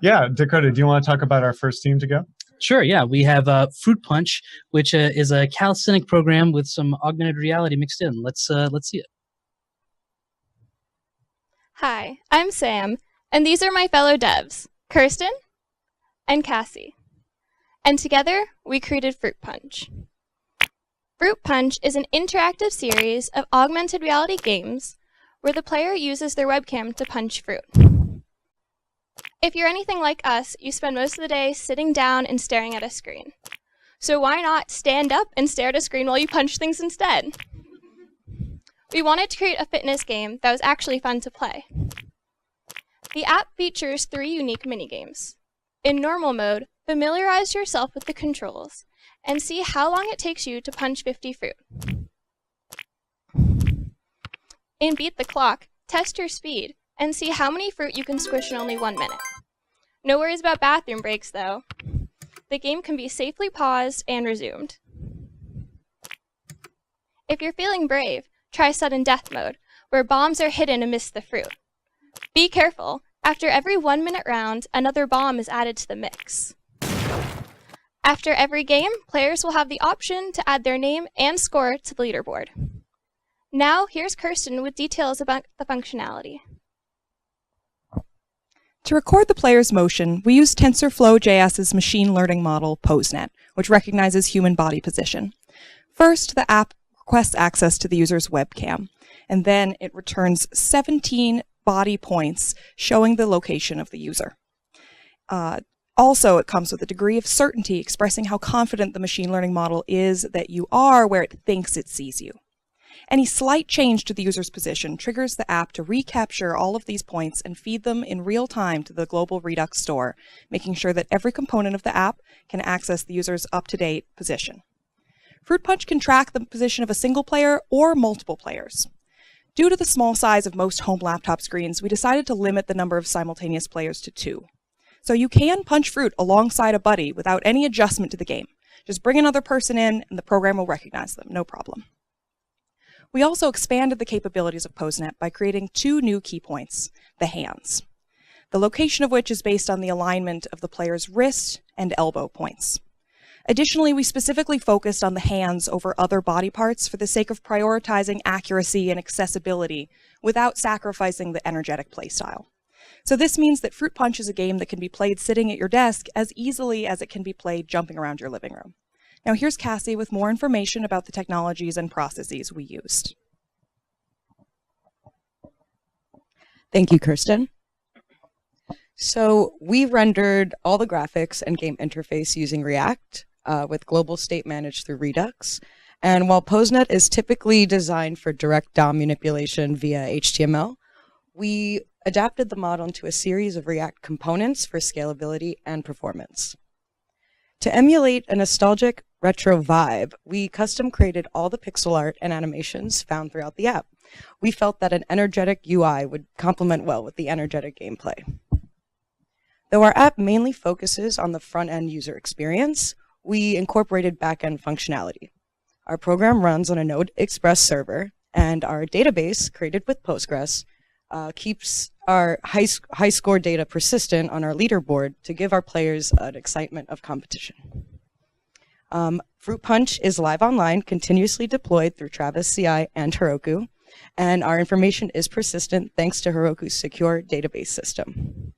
Yeah, Dakota, do you want to talk about our first team to go? Sure, yeah. We have Fruit Punch, which is a calisthenic program with some augmented reality mixed in. Let's see it. Hi, I'm Sam, and these are my fellow devs, Kirsten and Cassie. And together, we created Fruit Punch. Fruit Punch is an interactive series of augmented reality games where the player uses their webcam to punch fruit. If you're anything like us, you spend most of the day sitting down and staring at a screen. So why not stand up and stare at a screen while you punch things instead? We wanted to create a fitness game that was actually fun to play. The app features 3 unique minigames. In normal mode, familiarize yourself with the controls and see how long it takes you to punch 50 fruit. In Beat the Clock, test your speed and see how many fruit you can squish in only 1 minute. No worries about bathroom breaks, though. The game can be safely paused and resumed. If you're feeling brave, try sudden death mode, where bombs are hidden amidst the fruit. Be careful, after every 1 minute round, another bomb is added to the mix. After every game, players will have the option to add their name and score to the leaderboard. Now, here's Kirsten with details about the functionality. To record the player's motion, we use TensorFlow.js's machine learning model, Posenet, which recognizes human body position. First, the app requests access to the user's webcam, and then it returns 17 body points showing the location of the user. Also, it comes with a degree of certainty expressing how confident the machine learning model is that you are where it thinks it sees you. Any slight change to the user's position triggers the app to recapture all of these points and feed them in real time to the global Redux store, making sure that every component of the app can access the user's up-to-date position. Fruit Punch can track the position of a single player or multiple players. Due to the small size of most home laptop screens, we decided to limit the number of simultaneous players to 2. So you can punch fruit alongside a buddy without any adjustment to the game. Just bring another person in and the program will recognize them, no problem. We also expanded the capabilities of Posenet by creating 2 new key points, the hands, the location of which is based on the alignment of the player's wrist and elbow points. Additionally, we specifically focused on the hands over other body parts for the sake of prioritizing accuracy and accessibility without sacrificing the energetic playstyle. So this means that Fruit Punch is a game that can be played sitting at your desk as easily as it can be played jumping around your living room. Now here's Cassie with more information about the technologies and processes we used. Thank you, Kirsten. So we rendered all the graphics and game interface using React with global state managed through Redux. And while Posenet is typically designed for direct DOM manipulation via HTML, we adapted the model into a series of React components for scalability and performance. To emulate a nostalgic retro vibe, we custom created all the pixel art and animations found throughout the app. We felt that an energetic UI would complement well with the energetic gameplay. Though our app mainly focuses on the front-end user experience, we incorporated back-end functionality. Our program runs on a Node Express server, and our database, created with Postgres, keeps our high score data persistent on our leaderboard to give our players an excitement of competition. Fruit Punch is live online, continuously deployed through Travis CI and Heroku, and our information is persistent thanks to Heroku's secure database system.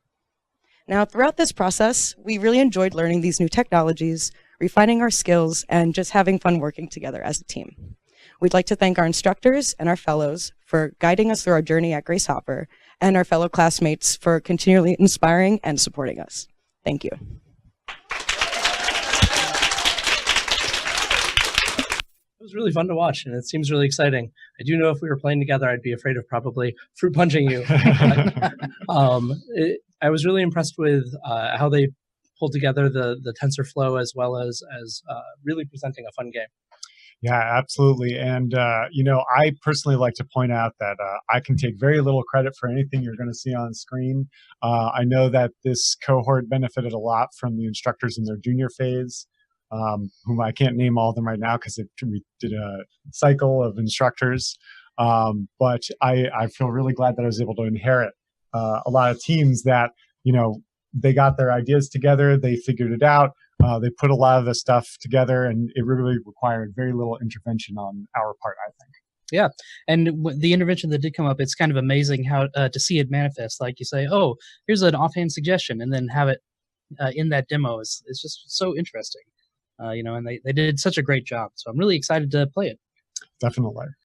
Now, throughout this process, we really enjoyed learning these new technologies, refining our skills, and just having fun working together as a team. We'd like to thank our instructors and our fellows for guiding us through our journey at Grace Hopper, and our fellow classmates for continually inspiring and supporting us. Thank you. It was really fun to watch, and it seems really exciting. I do know if we were playing together, I'd be afraid of probably fruit punching you. I was really impressed with how they pulled together the TensorFlow as well as really presenting a fun game. Yeah, absolutely. And, I personally like to point out that I can take very little credit for anything you're going to see on screen. I know that this cohort benefited a lot from the instructors in their junior phase, whom I can't name all of them right now because we did a cycle of instructors. But I feel really glad that I was able to inherit a lot of teams that, they got their ideas together, they figured it out, they put a lot of the stuff together, and it really required very little intervention on our part, I think. Yeah, and the intervention that did come up, it's kind of amazing how to see it manifest. Like you say, oh, here's an offhand suggestion, and then have it in that demo is just so interesting. And they did such a great job. So I'm really excited to play it. Definitely.